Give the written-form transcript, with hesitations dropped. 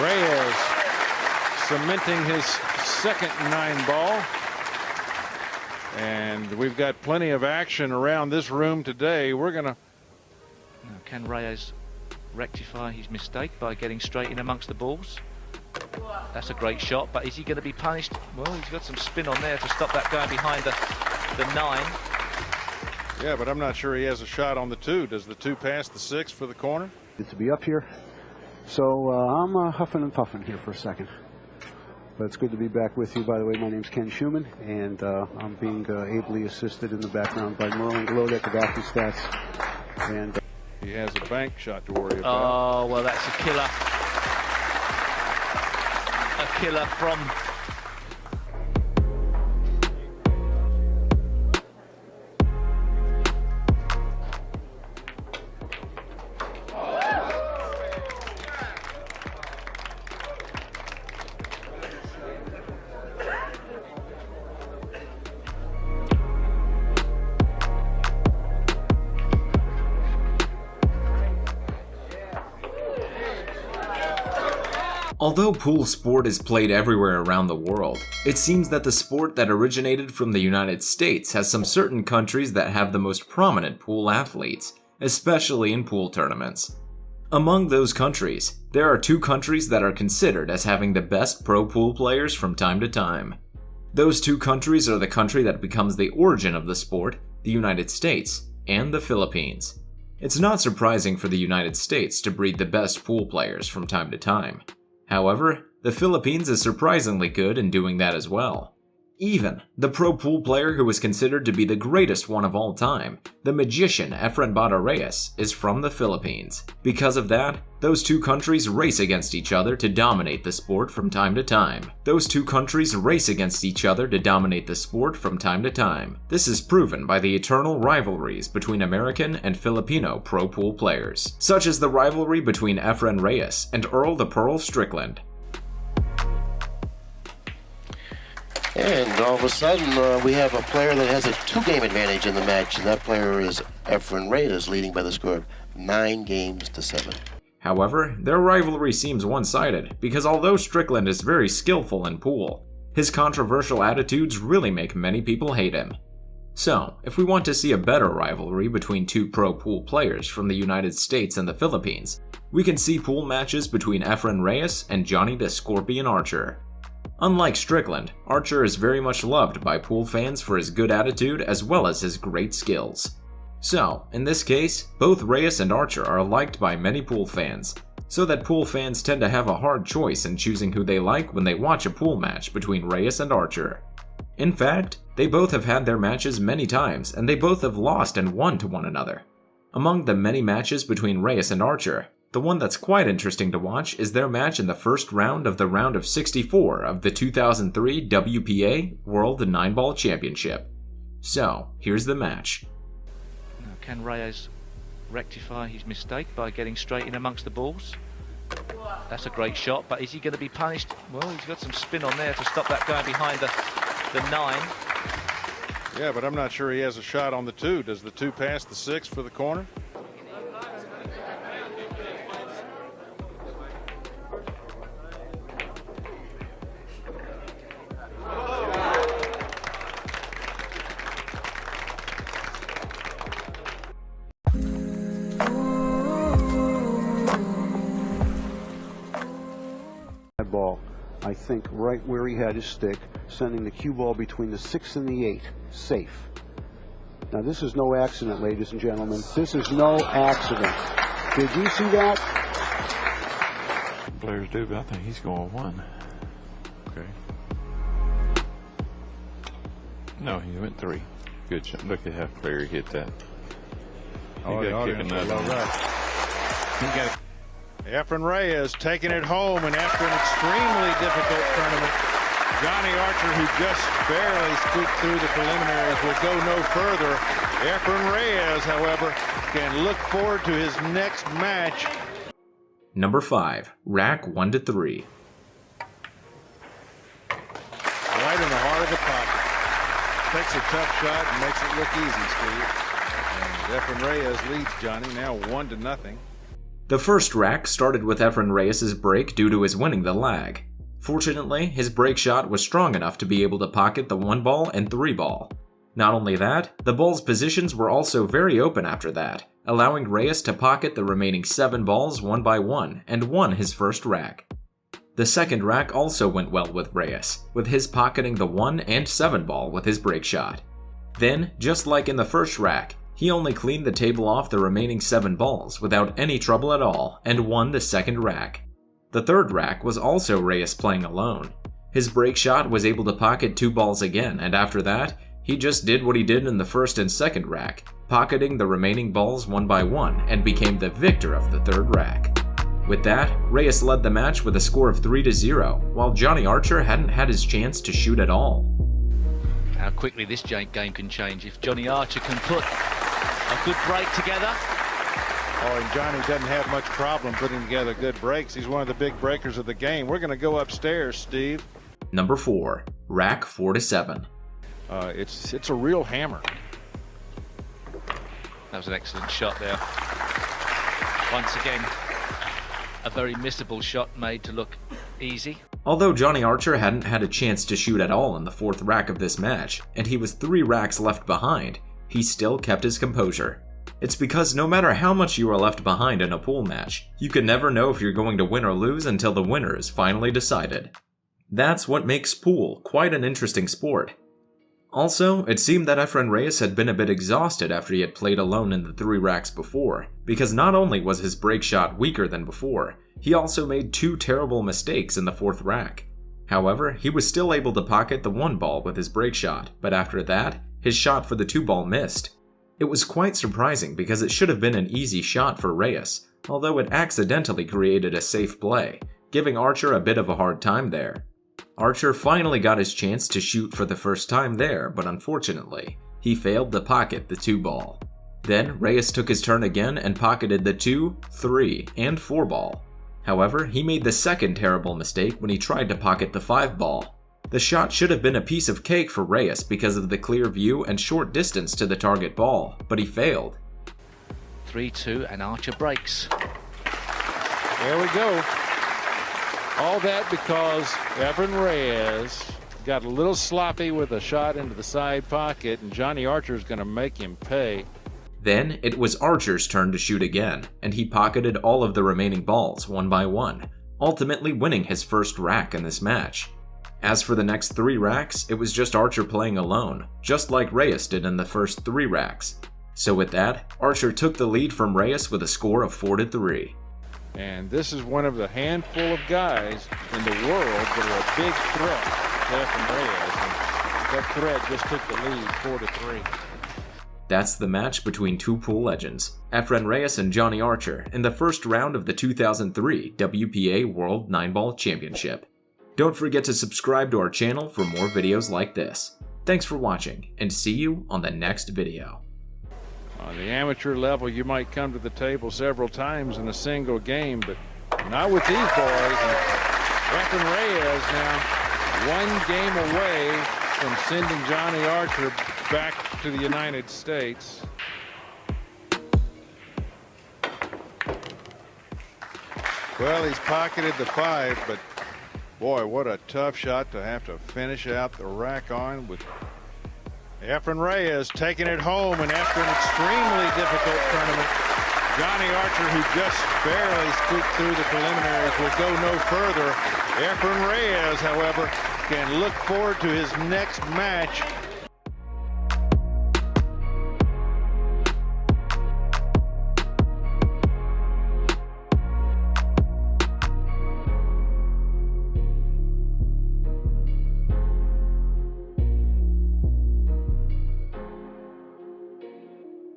Reyes cementing his second 9-ball. And we've got plenty of action around this room today. We're going to... Can Reyes rectify his mistake by getting straight in amongst the balls? That's a great shot, but is he going to be punished? Well, he's got some spin on there to stop that going behind the 9. Yeah, but I'm not sure he has a shot on the 2. Does the 2 pass the 6 for the corner? Good to be up here. So I'm huffing and puffing here for a second. But it's good to be back with you. By the way, my name's Ken Schumann, and I'm being ably assisted in the background by Merlin Glode at the back of stats. And he has a bank shot to worry about. Oh, well, that's a killer. A killer from... Although pool sport is played everywhere around the world, it seems that the sport that originated from the United States has some certain countries that have the most prominent pool athletes, especially in pool tournaments. Among those countries, there are 2 countries that are considered as having the best pro pool players from time to time. Those 2 countries are the country that becomes the origin of the sport, the United States, and the Philippines. It's not surprising for the United States to breed the best pool players from time to time. However, the Philippines is surprisingly good in doing that as well. Even the pro pool player who is considered to be the greatest one of all time, the magician Efren Bata Reyes, is from the Philippines. Because of that, those 2 countries race against each other to dominate the sport from time to time. This is proven by the eternal rivalries between American and Filipino pro pool players, such as the rivalry between Efren Reyes and Earl the Pearl Strickland. And all of a sudden, we have a player that has a 2-game advantage in the match, and that player is Efren Reyes, leading by the score of 9 games to 7. However, their rivalry seems one-sided, because although Strickland is very skillful in pool, his controversial attitudes really make many people hate him. So, if we want to see a better rivalry between 2 pro pool players from the United States and the Philippines, we can see pool matches between Efren Reyes and Johnny the Scorpion Archer. Unlike Strickland, Archer is very much loved by pool fans for his good attitude as well as his great skills. So, in this case, both Reyes and Archer are liked by many pool fans, so that pool fans tend to have a hard choice in choosing who they like when they watch a pool match between Reyes and Archer. In fact, they both have had their matches many times, and they both have lost and won to one another. Among the many matches between Reyes and Archer, the one that's quite interesting to watch is their match in the first round of the round of 64 of the 2003 WPA World 9-Ball Championship. So, here's the match. Can Reyes rectify his mistake by getting straight in amongst the balls? That's a great shot, but is he going to be punished? Well, he's got some spin on there to stop that going behind the 9. Yeah, but I'm not sure he has a shot on the 2. Does the 2 pass the 6 for the corner? ball, I think, right where he had his stick, sending the cue ball between the 6 and the 8, safe. Now, this is no accident, ladies and gentlemen. This is no accident. Did you see that? Players do, but I think he's going 1. Okay. No, he went 3. Good shot. Look at how clear he hit that. Oh, got to kick another one. Efren Reyes taking it home, and after an extremely difficult tournament, Johnny Archer, who just barely squeaked through the preliminaries, will go no further. Efren Reyes, however, can look forward to his next match. Number 5, rack 1 to 3. Right in the heart of the pocket. Takes a tough shot and makes it look easy, Steve. And Efren Reyes leads Johnny now 1-0. The first rack started with Efren Reyes' break due to his winning the lag. Fortunately, his break shot was strong enough to be able to pocket the 1 ball and 3 ball. Not only that, the ball's positions were also very open after that, allowing Reyes to pocket the remaining 7 balls 1 by 1 and won his first rack. The second rack also went well with Reyes, with his pocketing the 1 and 7 ball with his break shot. Then, just like in the first rack, he only cleaned the table off the remaining 7 balls without any trouble at all and won the second rack. The third rack was also Reyes playing alone. His break shot was able to pocket 2 balls again, and after that, he just did what he did in the first and second rack, pocketing the remaining balls 1 by 1 and became the victor of the third rack. With that, Reyes led the match with a score of 3-0, while Johnny Archer hadn't had his chance to shoot at all. How quickly this game can change if Johnny Archer can put a good break together. Oh, and Johnny doesn't have much problem putting together good breaks. He's one of the big breakers of the game. We're going to go upstairs, Steve. Number 4, rack 4-7. It's a real hammer. That was an excellent shot there. Once again, a very missable shot made to look easy. Although Johnny Archer hadn't had a chance to shoot at all in the 4th rack of this match, and he was 3 racks left behind, he still kept his composure. It's because no matter how much you are left behind in a pool match, you can never know if you're going to win or lose until the winner is finally decided. That's what makes pool quite an interesting sport. Also, it seemed that Efren Reyes had been a bit exhausted after he had played alone in the 3 racks before, because not only was his break shot weaker than before, he also made 2 terrible mistakes in the 4th rack. However, he was still able to pocket the 1 ball with his break shot, but after that, his shot for the 2 ball missed. It was quite surprising because it should have been an easy shot for Reyes, although it accidentally created a safe play, giving Archer a bit of a hard time there. Archer finally got his chance to shoot for the first time there, but unfortunately, he failed to pocket the 2 ball. Then Reyes took his turn again and pocketed the 2, 3, and 4 ball. However, he made the second terrible mistake when he tried to pocket the 5 ball. The shot should have been a piece of cake for Reyes because of the clear view and short distance to the target ball, but he failed. 3-2 and Archer breaks. There we go. All that because Efren Reyes got a little sloppy with a shot into the side pocket, and Johnny Archer is going to make him pay. Then it was Archer's turn to shoot again, and he pocketed all of the remaining balls 1 by 1, ultimately winning his first rack in this match. As for the next 3 racks, it was just Archer playing alone, just like Reyes did in the first 3 racks. So with that, Archer took the lead from Reyes with a score of 4-3. And this is one of the handful of guys in the world that are a big threat to Efren Reyes. And that threat just took the lead 4-3. That's the match between 2 pool legends, Efren Reyes and Johnny Archer, in the first round of the 2003 WPA World 9-Ball Championship. Don't forget to subscribe to our channel for more videos like this. Thanks for watching, and see you on the next video. On the amateur level, you might come to the table several times in a single game, but not with these boys. And Efren Reyes now 1 game away from sending Johnny Archer back to the United States. Well, he's pocketed the 5, but boy, what a tough shot to have to finish out the rack on with Efren Reyes taking it home, and after an extremely difficult tournament, Johnny Archer, who just barely squeaked through the preliminaries, will go no further. Efren Reyes, however, can look forward to his next match